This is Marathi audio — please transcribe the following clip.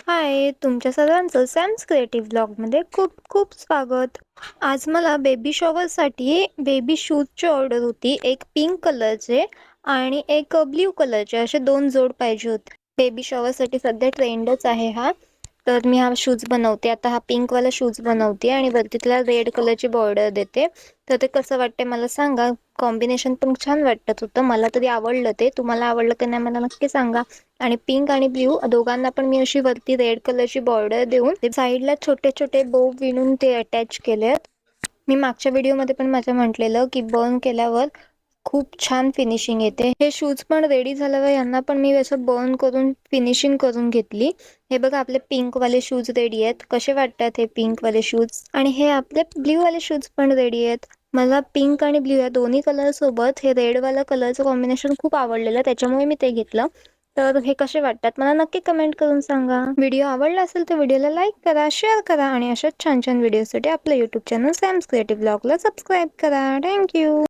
हाय, तुमच्या सर्वांचं सॅम्स क्रिएटिव्ह ब्लॉगमध्ये खूप खूप स्वागत. आज मला बेबी शॉवरसाठी बेबी शूजची ऑर्डर होती. एक पिंक कलरचे आणि एक ब्ल्यू कलरचे, असे 2 जोड पाहिजे होते. बेबी शॉवरसाठी सध्या ट्रेंडच आहे हा. तर मी हा शूज बनवते. आता हा पिंकवाला शूज बनवते आणि वरती त्याला रेड कलरची बॉर्डर देते. तर ते कसं वाटते मला सांगा. कॉम्बिनेशन पण छान वाटत होतं, मला तरी आवडलं ते. तुम्हाला आवडलं की नाही मला नक्की सांगा. आणि पिंक आणि ब्ल्यू दोघांना पण मी अशी वरती रेड कलरची बॉर्डर देऊन ते साईडला छोटे छोटे बो विणून ते अटॅच केलेत. मी मागच्या व्हिडिओमध्ये पण माझं म्हटलेलं की बर्न केल्यावर खूप छान फिनिशिंग येते. हे शूज पण रेडी झाल्यावर यांना पण मी असं बर्न करून फिनिशिंग करून घेतली. हे बघा, आपले पिंक वाले शूज रेडी आहेत. कसे वाटतात हे पिंक वाले शूज? आणि हे आपले ब्ल्यू वाले शूज पण रेडी आहेत. मला पिंक आणि ब्ल्यू या दोन्ही कलर सोबत हे रेड वाला कलरचं कॉम्बिनेशन खूप आवडलेलं, त्याच्यामुळे मी ते घेतलं. तर हे कसे वाटतात मला नक्की कमेंट करून सांगा. व्हिडिओ आवडला असेल तर व्हिडिओला लाईक करा, शेअर करा आणि अशाच छान छान व्हिडिओसाठी आपल्या यूट्यूब चॅनल सॅम्स क्रिएटिव्ह ब्लॉगला सबस्क्राईब करा. थँक्यू.